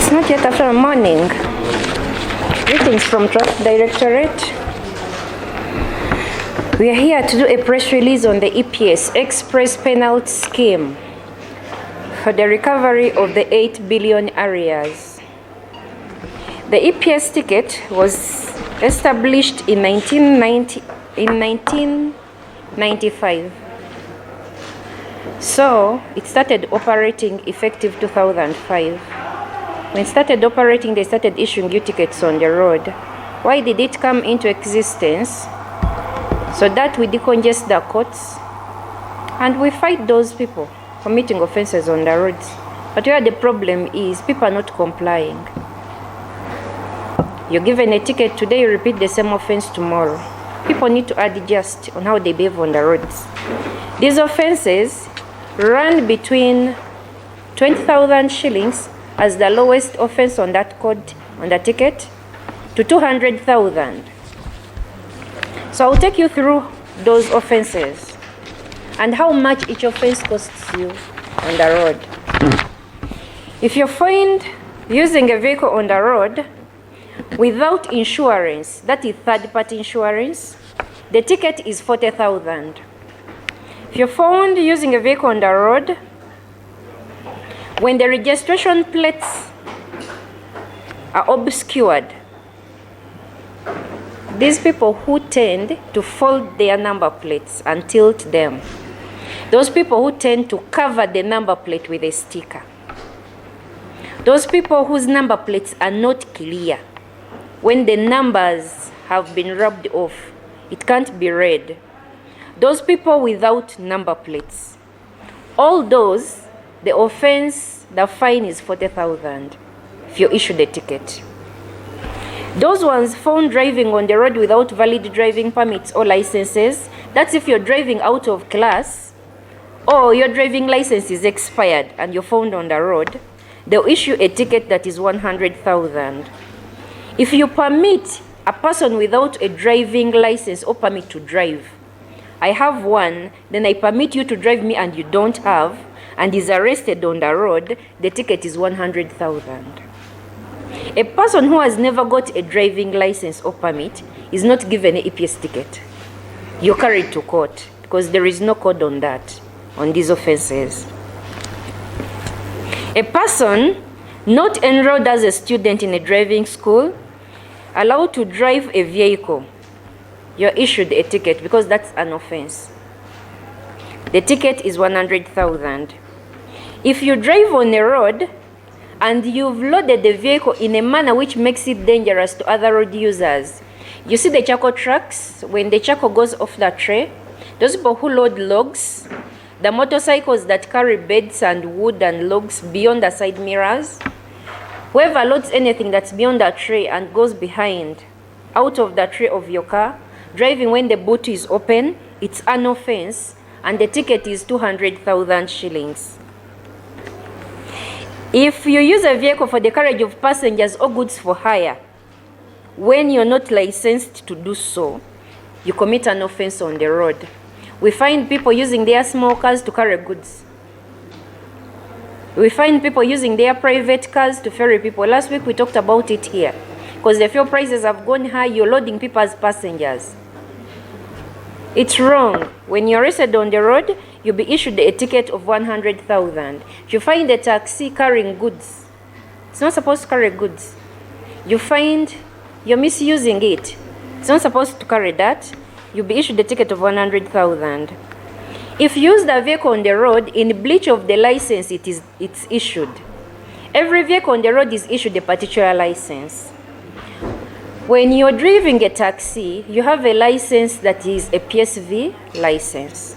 It's not yet after morning. Greetings from Traffic Directorate. We are here to do a press release on the EPS Express Penalty Scheme for the recovery of the 8 billion arrears. The EPS ticket was established in 1995. So it started operating effective 2005. When it started operating, they started issuing you tickets on the road. Why did it come into existence? So that we decongest the courts and we fight those people committing offences on the roads. But where the problem is, people are not complying. You're given a ticket today, you repeat the same offence tomorrow. People need to adjust on how they behave on the roads. These offences run between 20,000 shillings as the lowest offence on that code, on the ticket, to 200,000. So I'll take you through those offences and how much each offence costs you on the road. If you're fined using a vehicle on the road without insurance, that is third-party insurance, the ticket is 40,000. If you're found using a vehicle on the road when the registration plates are obscured, these people who tend to fold their number plates and tilt them, those people who tend to cover the number plate with a sticker, those people whose number plates are not clear, when the numbers have been rubbed off, it can't be read, those people without number plates, all those, the offense, the fine is 40,000 if you issue the ticket. Those ones found driving on the road without valid driving permits or licenses, that's if you're driving out of class or your driving license is expired and you're found on the road, they'll issue a ticket that is 100,000. If you permit a person without a driving license or permit to drive, I have one, then I permit you to drive me and you don't have, and is arrested on the road, the ticket is 100,000. A person who has never got a driving license or permit is not given an EPS ticket. You're carried to court because there is no code on that, on these offenses. A person not enrolled as a student in a driving school, allowed to drive a vehicle, you're issued a ticket because that's an offense. The ticket is 100,000. If you drive on a road and you've loaded the vehicle in a manner which makes it dangerous to other road users, you see the charcoal trucks, when the charcoal goes off the tray, those people who load logs, the motorcycles that carry beds and wood and logs beyond the side mirrors, whoever loads anything that's beyond the tray and goes behind, out of the tray of your car, driving when the boot is open, it's an offense, and the ticket is 200,000 shillings. If you use a vehicle for the carriage of passengers or goods for hire, when you're not licensed to do so, you commit an offense on the road. We find people using their small cars to carry goods. We find people using their private cars to ferry people. Last week we talked about it here. Because the fuel prices have gone high, you're loading people as passengers. It's wrong. When you're arrested on the road, you'll be issued a ticket of 100,000. If you find a taxi carrying goods, it's not supposed to carry goods. You find you're misusing it, it's not supposed to carry that, you'll be issued a ticket of 100,000. If you use the vehicle on the road, in breach of the license, it's issued. Every vehicle on the road is issued a particular license. When you're driving a taxi, you have a license that is a PSV license.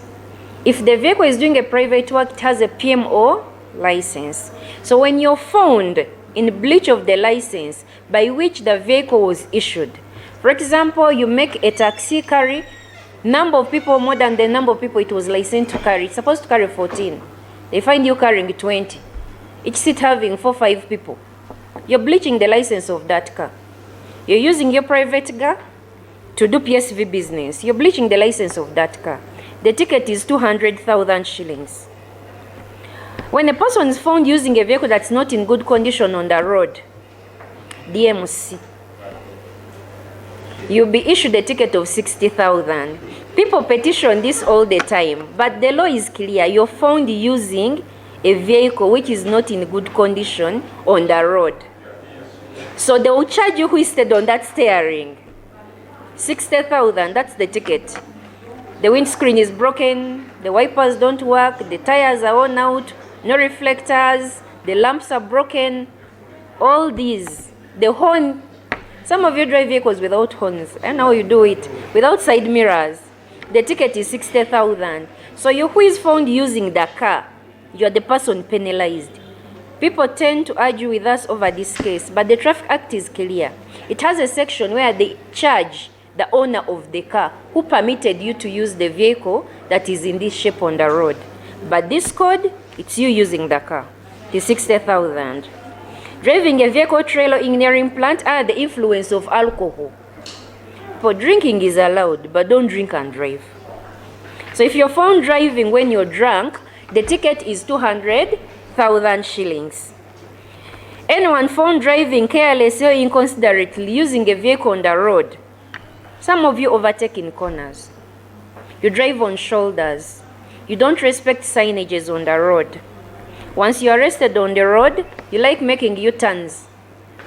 If the vehicle is doing a private work, it has a PMO license. So when you're found in breach of the license by which the vehicle was issued, for example, you make a taxi carry number of people more than the number of people it was licensed to carry. It's supposed to carry 14. They find you carrying 20. Each seat having 4-5 people. You're breaching the license of that car. You're using your private car to do PSV business. You're breaching the license of that car. The ticket is 200,000 shillings. When a person is found using a vehicle that's not in good condition on the road, DMC, you'll be issued a ticket of 60,000. People petition this all the time, but the law is clear. You're found using a vehicle which is not in good condition on the road. So they will charge you hoisted on that steering. 60,000, that's the ticket. The windscreen is broken, the wipers don't work, the tires are worn out, no reflectors, the lamps are broken, all these. The horn, some of you drive vehicles without horns. I know you do it. Without side mirrors. The ticket is 60,000. So you who is found using the car, you are the person penalized. People tend to argue with us over this case, but the Traffic Act is clear. It has a section where they charge the owner of the car who permitted you to use the vehicle that is in this shape on the road. But this code, it's you using the car. The 60,000. Driving a vehicle, trailer, engineering plant under the influence of alcohol. For drinking is allowed, but don't drink and drive. So if you're found driving when you're drunk, the ticket is 200,000 shillings. Anyone found driving carelessly or inconsiderately using a vehicle on the road. Some of you overtake in corners. You drive on shoulders. You don't respect signages on the road. Once you're arrested on the road, you like making U-turns,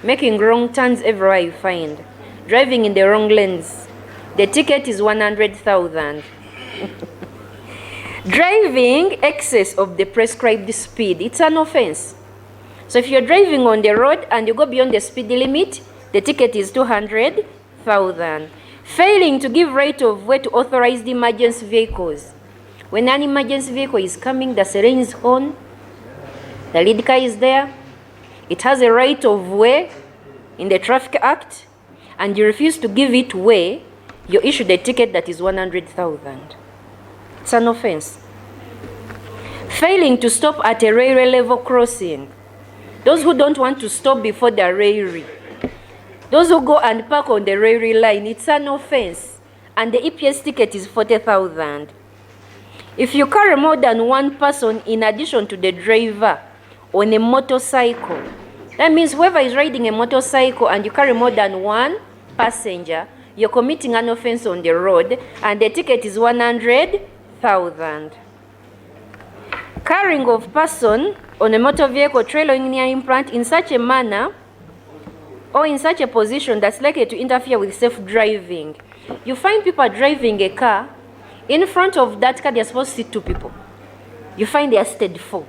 making wrong turns everywhere you find, driving in the wrong lanes. The ticket is 100,000. Driving excess of the prescribed speed, it's an offense. So if you're driving on the road and you go beyond the speed limit, the ticket is 200,000. Failing to give right of way to authorized emergency vehicles. When an emergency vehicle is coming, the siren is on, the lead car is there, it has a right of way in the Traffic Act, and you refuse to give it way, you're issued a ticket that is 100,000. It's an offense. Failing to stop at a railway level crossing. Those who don't want to stop before the railway. Those who go and park on the railway line, it's an offense. And the EPS ticket is 40,000. If you carry more than one person in addition to the driver on a motorcycle, that means whoever is riding a motorcycle and you carry more than one passenger, you're committing an offense on the road, and the ticket is 100,000. Carrying of person on a motor vehicle, trailer, engineering plant in such a manner or in such a position that's likely to interfere with safe driving. You find people driving a car, in front of that car they're supposed to sit 2 people. You find they are seated 4.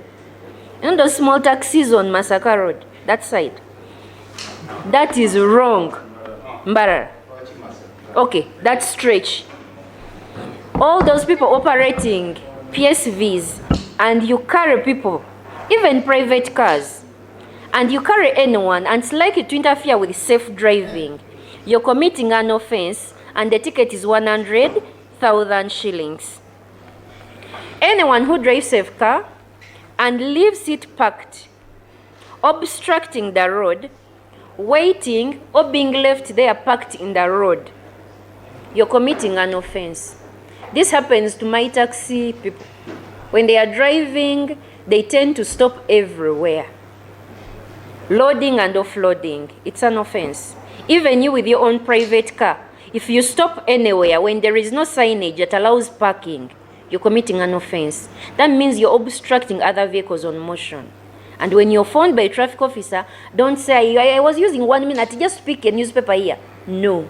You know those small taxis on Masaka Road, that side? That is wrong. Mbara. Okay, that's stretch. All those people operating PSVs, and you carry people, even private cars, and you carry anyone, and it's likely to interfere with safe driving, you're committing an offense, and the ticket is 100,000 shillings. Anyone who drives a car and leaves it parked, obstructing the road, waiting, or being left there parked in the road, you're committing an offense. This happens to my taxi people. When they are driving, they tend to stop everywhere. Loading and offloading, it's an offense. Even you with your own private car, if you stop anywhere when there is no signage that allows parking, you're committing an offense. That means you're obstructing other vehicles on motion. And when you're found by a traffic officer, don't say, I was using 1 minute, just pick a newspaper here. No.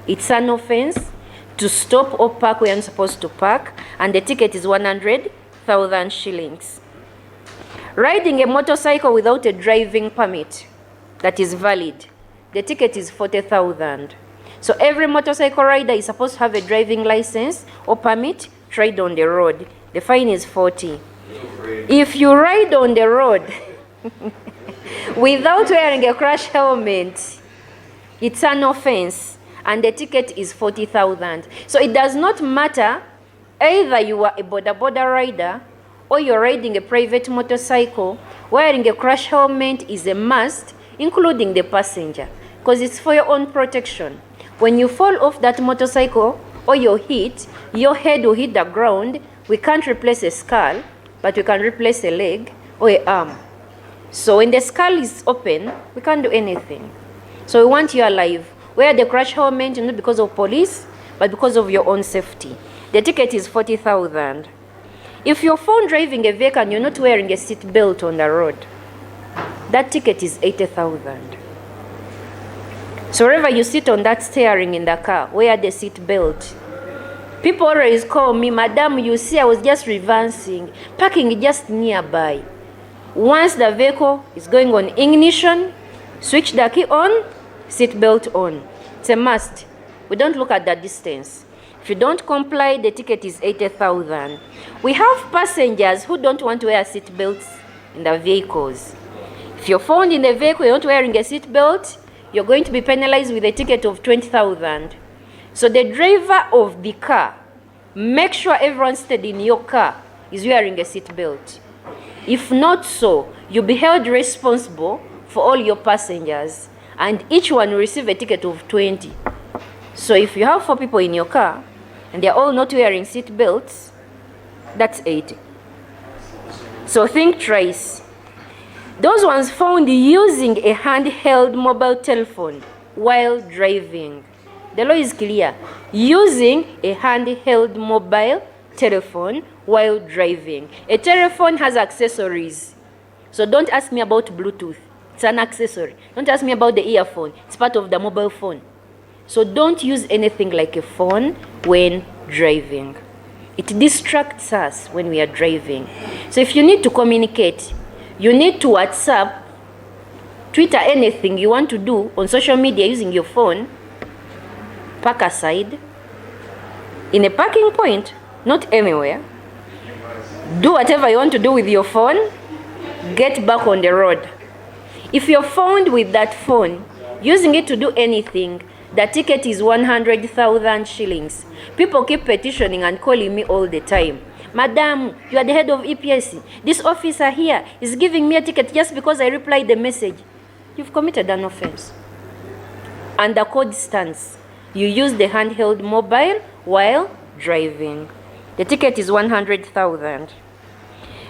It's an offense to stop or park where you're supposed to park, and the ticket is 100,000 shillings. Riding a motorcycle without a driving permit that is valid, the ticket is 40,000. So every motorcycle rider is supposed to have a driving license or permit to ride on the road. The fine is 40. If you ride on the road without wearing a crash helmet, it's an offense, and the ticket is 40,000. So it does not matter either you are a border rider or you're riding a private motorcycle, wearing a crash helmet is a must, including the passenger, because it's for your own protection. When you fall off that motorcycle or you're hit, your head will hit the ground. We can't replace a skull, but we can replace a leg. or an arm. So when the skull is open, we can't do anything. So we want you alive. Wear the crash helmet, not because of police, but because of your own safety. The ticket is 40,000. If you're found driving a vehicle and you're not wearing a seat belt on the road, that ticket is 80,000. So wherever you sit on that steering in the car, wear the seat belt. People always call me, Madam, you see I was just reversing, parking just nearby. Once the vehicle is going on ignition, switch the key on, seat belt on. It's a must. We don't look at the distance. If you don't comply, the ticket is 80,000. We have passengers who don't want to wear seat belts in the vehicles. If you're found in the vehicle, you're not wearing a seat belt, you're going to be penalized with a ticket of 20,000. So the driver of the car, make sure everyone seated in your car is wearing a seat belt. If not so, you'll be held responsible for all your passengers, and each one will receive a ticket of 20. So if you have 4 people in your car and they're all not wearing seat belts, that's 80. So think twice. Those ones found using a handheld mobile telephone while driving. The law is clear. Using a handheld mobile telephone while driving. A telephone has accessories. So don't ask me about Bluetooth. It's an accessory. Don't ask me about the earphone. It's part of the mobile phone. So don't use anything like a phone when driving. It distracts us when we are driving. So if you need to communicate, you need to WhatsApp, Twitter, anything you want to do on social media using your phone, park aside, in a parking point, not anywhere. Do whatever you want to do with your phone, get back on the road. If you're found with that phone, using it to do anything, the ticket is 100,000 shillings. People keep petitioning and calling me all the time. Madam, you are the head of EPSC. This officer here is giving me a ticket just because I replied the message. You've committed an offense. And the code stands. You use the handheld mobile while driving. The ticket is 100,000.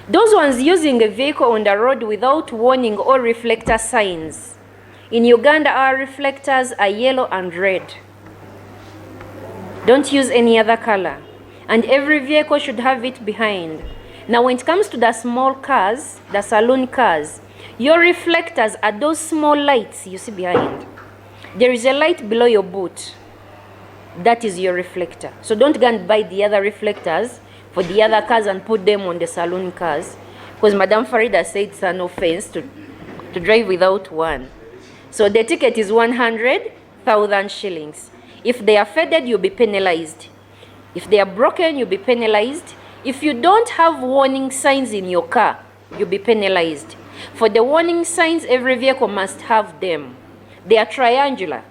Those ones using a vehicle on the road without warning or reflector signs. In Uganda, our reflectors are yellow and red. Don't use any other color. And every vehicle should have it behind. Now, when it comes to the small cars, the saloon cars, your reflectors are those small lights you see behind. There is a light below your boot. That is your reflector. So don't go and buy the other reflectors for the other cars and put them on the saloon cars. Because Madam Farida said it's an offense to drive without one. So the ticket is 100,000 shillings. If they are faded, you'll be penalized. If they are broken, you'll be penalized. If you don't have warning signs in your car, you'll be penalized. For the warning signs, every vehicle must have them. They are triangular.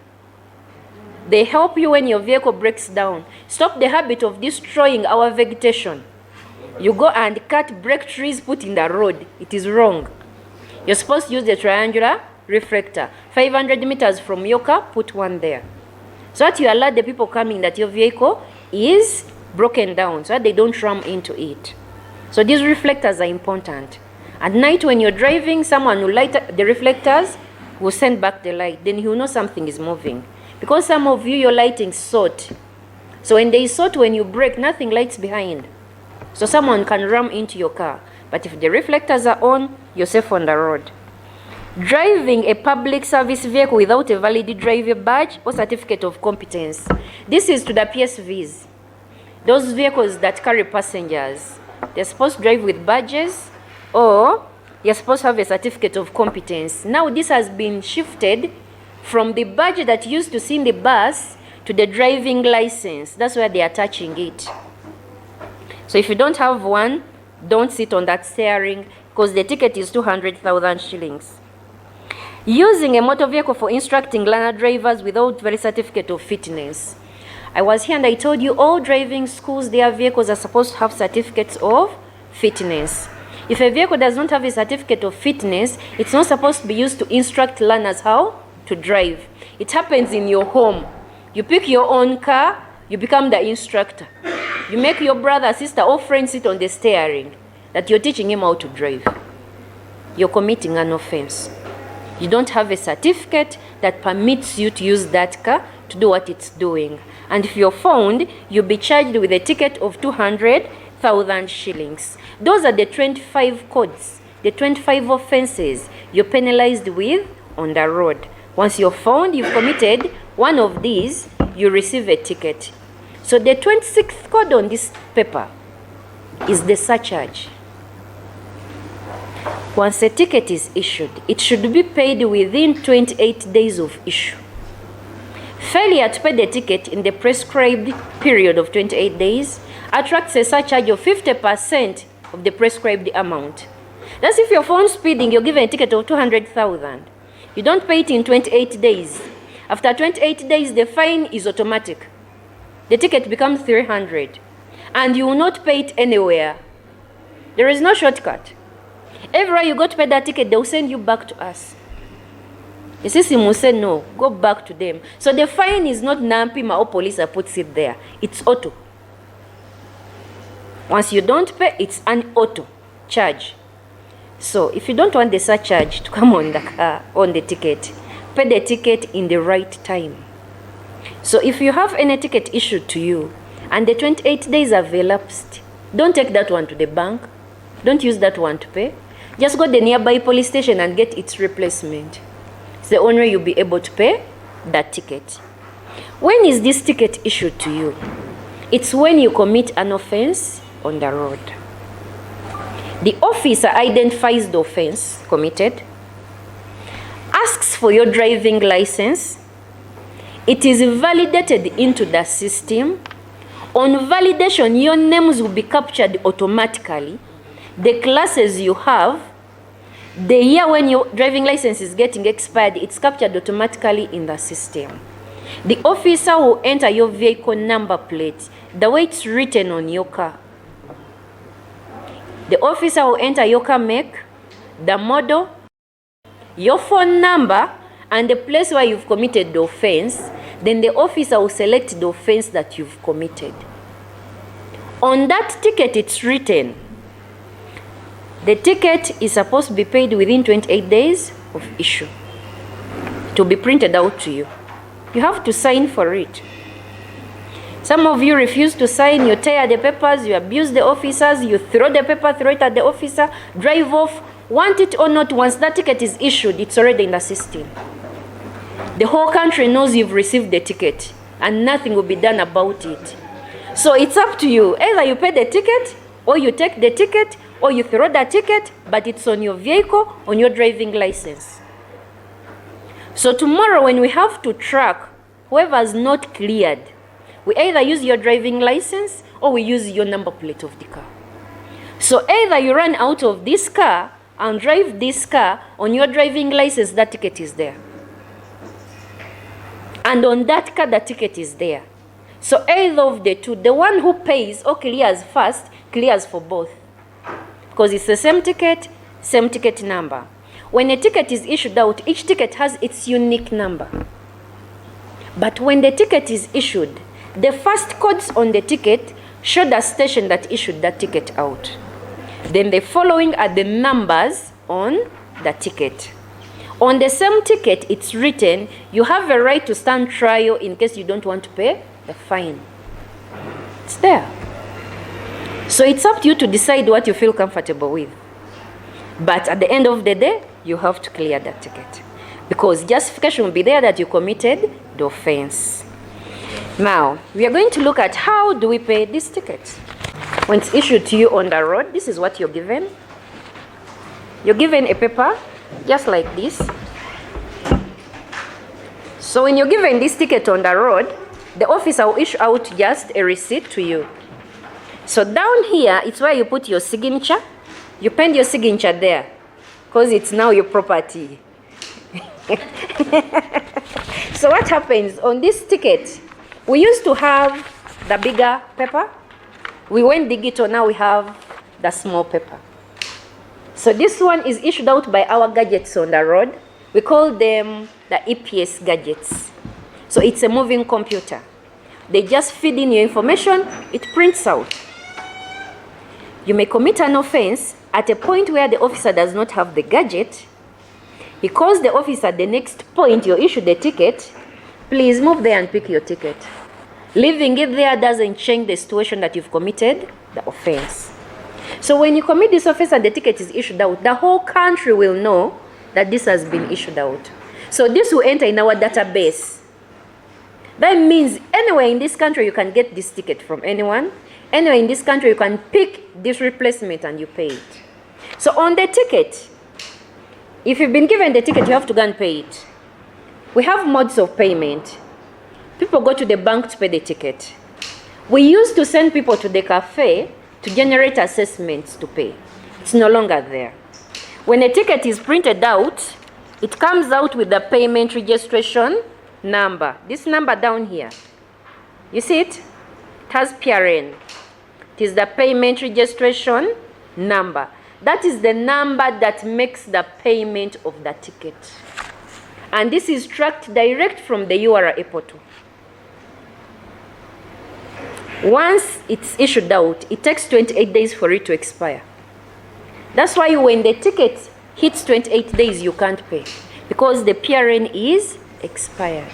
They help you when your vehicle breaks down. Stop the habit of destroying our vegetation. You go and cut break trees, put in the road. It is wrong. You're supposed to use the triangular reflector. 500 meters from your car, put one there. So that you alert the people coming that your vehicle is broken down, so that they don't ram into it. So these reflectors are important. At night when you're driving, someone will light the reflectors, will send back the light. Then you know something is moving. Because some of you, your lighting sort. So when they sort, when you brake, nothing lights behind. So someone can ram into your car. But if the reflectors are on, you're safe on the road. Driving a public service vehicle without a valid driver badge or certificate of competence. This is to the PSVs. Those vehicles that carry passengers. They're supposed to drive with badges, or you're supposed to have a certificate of competence. Now this has been shifted from the badge that you used to see in the bus to the driving license. That's where they're attaching it. So if you don't have one, don't sit on that steering, because the ticket is 200,000 shillings. Using a motor vehicle for instructing learner drivers without valid certificate of fitness. I was here and I told you all driving schools, their vehicles are supposed to have certificates of fitness. If a vehicle does not have a certificate of fitness, it's not supposed to be used to instruct learners how to drive. It happens in your home. You pick your own car, you become the instructor. You make your brother, sister, or friend sit on the steering, that you're teaching him how to drive. you're committing an offense. You don't have a certificate that permits you to use that car to do what it's doing. And if you're found, you'll be charged with a ticket of 200,000 shillings. Those are the 25 codes, the 25 offenses you're penalized with on the road. Once you're found, you've committed one of these, you receive a ticket. So the 26th code on this paper is the surcharge. Once a ticket is issued, it should be paid within 28 days of issue. Failure to pay the ticket in the prescribed period of 28 days attracts a surcharge of 50% of the prescribed amount. That's if you're found speeding, you're given a ticket of 200,000. You don't pay it in 28 days. After 28 days, the fine is automatic. The ticket becomes 300. And you will not pay it anywhere. There is no shortcut. Everywhere you go to pay that ticket, they will send you back to us. The system will say no, go back to them. So the fine is not Nampima or police that puts it there. It's auto. Once you don't pay, it's an auto charge. So if you don't want the surcharge to come on the car, on the ticket, pay the ticket in the right time. So if you have any ticket issued to you and the 28 days have elapsed, don't take that one to the bank. Don't use that one to pay. Just go to the nearby police station and get its replacement. It's the only way you'll be able to pay that ticket. When is this ticket issued to you? It's when you commit an offense on the road. The officer identifies the offense committed, asks for your driving license. It is validated into the system. On validation, your names will be captured automatically. The classes you have, the year when your driving license is getting expired, it's captured automatically in the system. The officer will enter your vehicle number plate, the way it's written on your car. The officer will enter your car make, the model, your phone number, and the place where you've committed the offense. Then the officer will select the offense that you've committed. On that ticket, it's written, the ticket is supposed to be paid within 28 days of issue. To be printed out to you. You have to sign for it. Some of you refuse to sign, you tear the papers, you abuse the officers, you throw the paper, throw it at the officer, drive off. Want it or not, once that ticket is issued, it's already in the system. The whole country knows you've received the ticket and nothing will be done about it. So it's up to you. Either you pay the ticket, or you take the ticket, or you throw the ticket, but it's on your vehicle, on your driving license. So tomorrow when we have to track whoever's not cleared, we either use your driving license or we use your number plate of the car. So either you run out of this car and drive this car, on your driving license, that ticket is there. And on that car, the ticket is there. So either of the two, the one who pays or clears first, clears for both. Because it's the same ticket number. When a ticket is issued out, each ticket has its unique number. But when the ticket is issued, the first codes on the ticket show the station that issued that ticket out. Then the following are the numbers on the ticket. On the same ticket, it's written, you have a right to stand trial in case you don't want to pay the fine. It's there. So it's up to you to decide what you feel comfortable with. But at the end of the day, you have to clear that ticket. Because justification will be there that you committed the offense. Now, we are going to look at how do we pay this ticket. When it's issued to you on the road, this is what you're given. You're given a paper, just like this. So when you're given this ticket on the road, the officer will issue out just a receipt to you. So down here, it's where you put your signature. You pen your signature there, because it's now your property. So what happens on this ticket? We used to have the bigger paper. We went digital, now we have the small paper. So this one is issued out by our gadgets on the road. We call them the EPS gadgets. So it's a moving computer. They just feed in your information, it prints out. You may commit an offense at a point where the officer does not have the gadget, he calls the officer at the next point you issue the ticket, please move there and pick your ticket. Leaving it there doesn't change the situation that you've committed the offense. So when you commit this offense and the ticket is issued out, the whole country will know that this has been issued out. So this will enter in our database. That means anywhere in this country you can get this ticket from anyone. Anywhere in this country you can pick this replacement and you pay it. So on the ticket, if you've been given the ticket, you have to go and pay it. We have modes of payment. People go to the bank to pay the ticket. We used to send people to the cafe to generate assessments to pay. It's no longer there. When a ticket is printed out, it comes out with the payment registration number. This number down here. You see it? It has PRN. It is the payment registration number. That is the number that makes the payment of the ticket. And this is tracked direct from the URA portal. Once it's issued out, it takes 28 days for it to expire. That's why when the ticket hits 28 days, you can't pay, because the PRN is expired.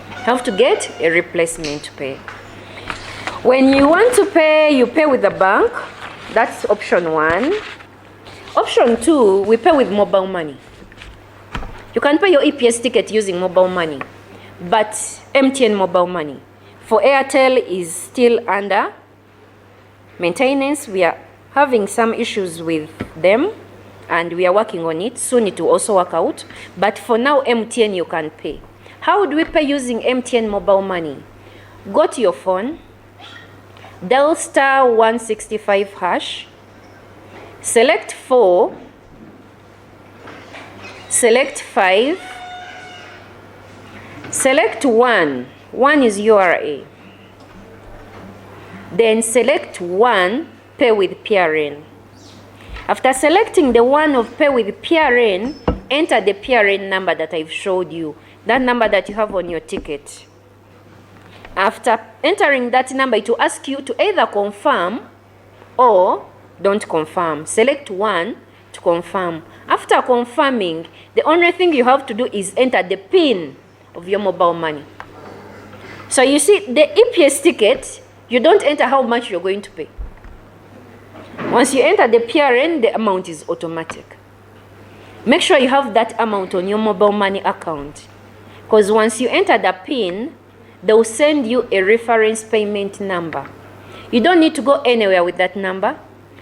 You have to get a replacement to pay. When you want to pay, you pay with the bank. That's option 1. Option 2, we pay with mobile money. You can pay your EPS ticket using mobile money, but MTN mobile money. For Airtel is still under maintenance. We are having some issues with them and we are working on it. Soon it will also work out. But for now, MTN you can pay. How do we pay using MTN mobile money? Go to your phone, dial *165#, select 4, select 5, select 1. 1 is URA. Then select 1, pay with PRN. After selecting the one of pay with PRN, enter the PRN number that I've showed you, that number that you have on your ticket. After entering that number, it will ask you to either confirm or don't confirm. Select 1 to confirm. After confirming, the only thing you have to do is enter the PIN of your mobile money. So you see, the EPS ticket, you don't enter how much you're going to pay. Once you enter the PRN, the amount is automatic. Make sure you have that amount on your mobile money account, because once you enter the PIN, they will send you a reference payment number. You don't need to go anywhere with that number.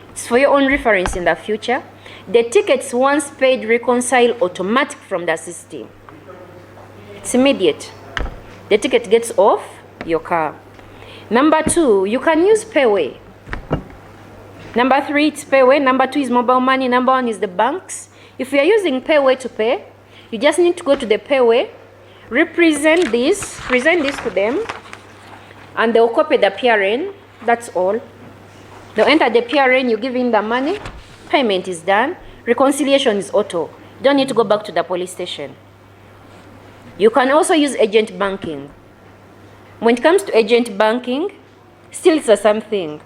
It's for your own reference in the future. The tickets, once paid, reconcile automatic from the system. It's immediate. The ticket gets off your car. Number 2, you can use Payway. Number 3, it's Payway. Number 2 is mobile money. Number 1 is the banks. If you are using Payway to pay, you just need to go to the Payway, present this to them, and they'll copy the PRN. That's all. They'll enter the PRN, you give in the money, payment is done, reconciliation is auto. You don't need to go back to the police station. You can also use agent banking. When it comes to agent banking, still it's the same thing.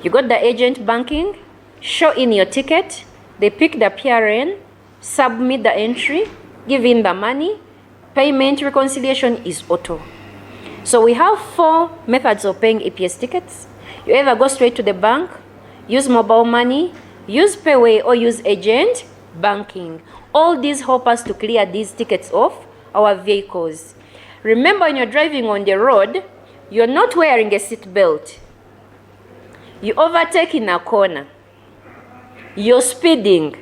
You got the agent banking, show in your ticket, they pick the PRN, submit the entry, give in the money, payment reconciliation is auto. So we have 4 methods of paying EPS tickets. You either go straight to the bank, use mobile money, use Payway, or use agent banking. All these help us to clear these tickets off our vehicles. Remember, when you're driving on the road, you're not wearing a seat belt. You overtake in a corner. You're speeding.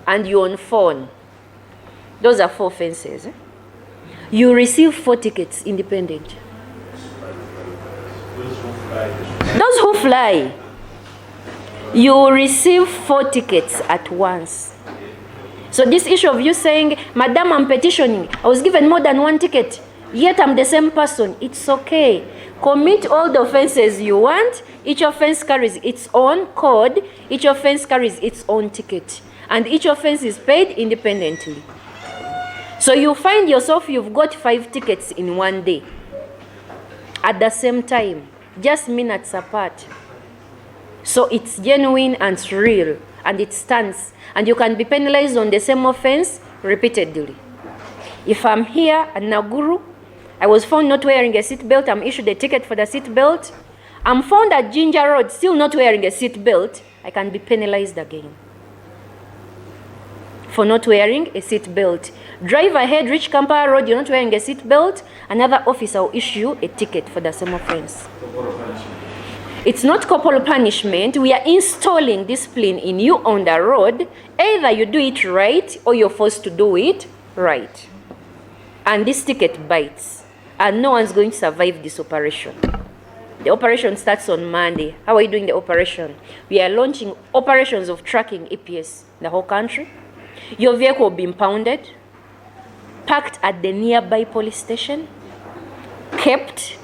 And you're on phone. Those are 4 offences. You receive 4 tickets independent. Those who fly, you receive 4 tickets at once. So this issue of you saying, Madam, I'm petitioning, I was given more than 1 ticket, yet I'm the same person, it's okay. Commit all the offenses you want. Each offense carries its own code. Each offense carries its own ticket. And each offense is paid independently. So you find yourself, you've got 5 tickets in one day. At the same time, just minutes apart. So it's genuine and it's real, and it stands. And you can be penalized on the same offense repeatedly. If I'm here at Naguru, I was found not wearing a seatbelt, I'm issued a ticket for the seatbelt. I'm found at Ginger Road still not wearing a seatbelt, I can be penalized again for not wearing a seatbelt. Drive ahead, reach Kampala Road, you're not wearing a seatbelt, another officer will issue a ticket for the same offense. It's not corporal punishment. We are installing discipline in you on the road. Either you do it right or you're forced to do it right. And this ticket bites. And no one's going to survive this operation. The operation starts on Monday. How are you doing the operation? We are launching operations of tracking EPS in the whole country. Your vehicle will be impounded, parked at the nearby police station, kept,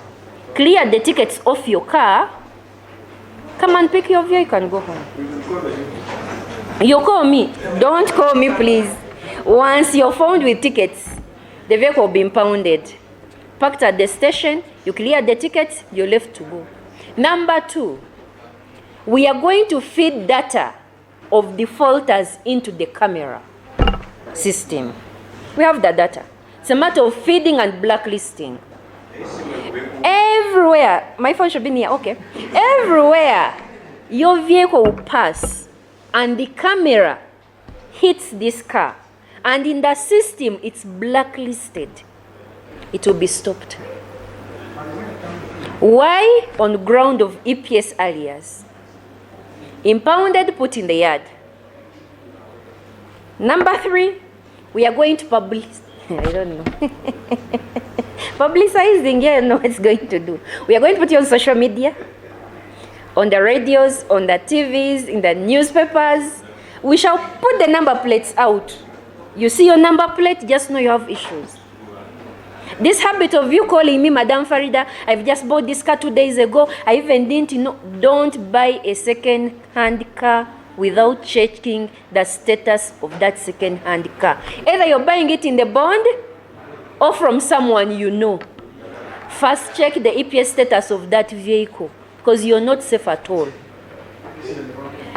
clear the tickets off your car. Come and pick your vehicle and go home. You call me. Don't call me, please. Once you're found with tickets, the vehicle will be impounded, parked at the station, you clear the tickets, you're left to go. Number 2, we are going to feed data of defaulters into the camera system. We have the data. It's a matter of feeding and blacklisting. Everywhere, my phone should be near, okay. Everywhere your vehicle will pass and the camera hits this car, and in the system it's blacklisted, it will be stopped. Why? On ground of EPS alias. Impounded, put in the yard. Number 3, we are going to publish. I don't know. Publicizing, yeah, no, it's going to do. We are going to put you on social media, on the radios, on the TVs, in the newspapers. We shall put the number plates out. You see your number plate, just know you have issues. This habit of you calling me Madam Farida, I've just bought this car 2 days ago, I even didn't know. Don't buy a second-hand car without checking the status of that second-hand car. Either you're buying it in the bond or from someone you know. First check the EPS status of that vehicle, because you're not safe at all.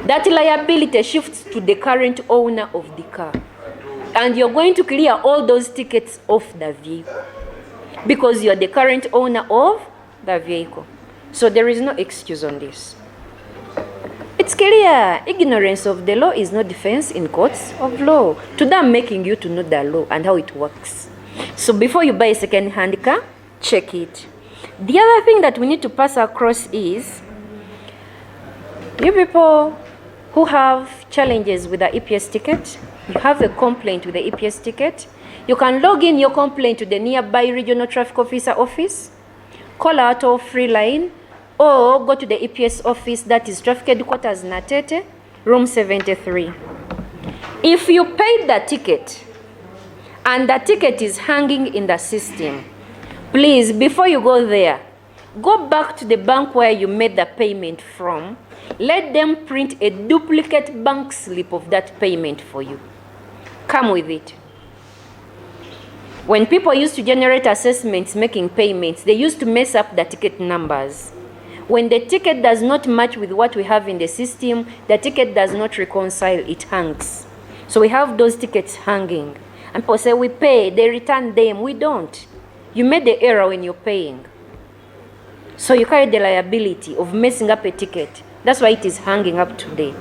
That liability shifts to the current owner of the car. And you're going to clear all those tickets off the vehicle, because you're the current owner of the vehicle. So there is no excuse on this. It's clear. Ignorance of the law is no defense in courts of law. Today I'm making you to know the law and how it works. So before you buy a second-hand car, check it. The other thing that we need to pass across is, you people who have challenges with the EPS ticket, you have a complaint with the EPS ticket, you can log in your complaint to the nearby regional traffic officer office, call our toll-free line, or go to the EPS office, that is Traffic Headquarters Natete, room 73. If you paid the ticket and the ticket is hanging in the system, please, before you go there, go back to the bank where you made the payment from. Let them print a duplicate bank slip of that payment for you. Come with it. When people used to generate assessments making payments, they used to mess up the ticket numbers. When the ticket does not match with what we have in the system, the ticket does not reconcile, it hangs. So we have those tickets hanging. And people say, we pay, they return them. We don't. You made the error when you're paying. So you carry the liability of messing up a ticket. That's why it is hanging up today.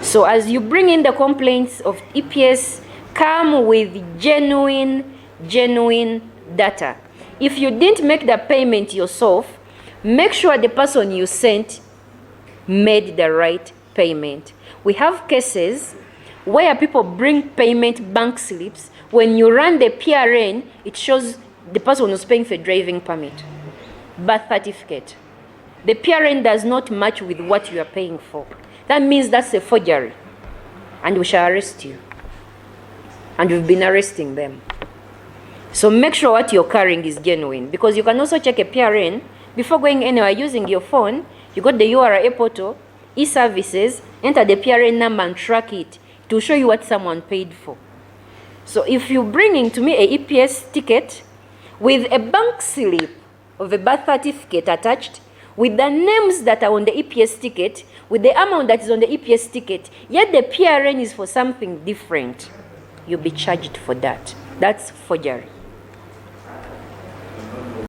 So as you bring in the complaints of EPS, come with genuine data. If you didn't make the payment yourself, make sure the person you sent made the right payment. We have cases where people bring payment bank slips. When you run the PRN, it shows the person was paying for driving permit, birth certificate. The PRN does not match with what you are paying for. That means that's a forgery, and we shall arrest you. And we've been arresting them. So make sure what you're carrying is genuine, because you can also check a PRN before going anywhere using your phone. You got the URL portal, e-services, enter the PRN number and track it to show you what someone paid for. So if you're bringing to me a EPS ticket with a bank slip of a birth certificate attached, with the names that are on the EPS ticket, with the amount that is on the EPS ticket, yet the PRN is for something different, you'll be charged for that. That's forgery.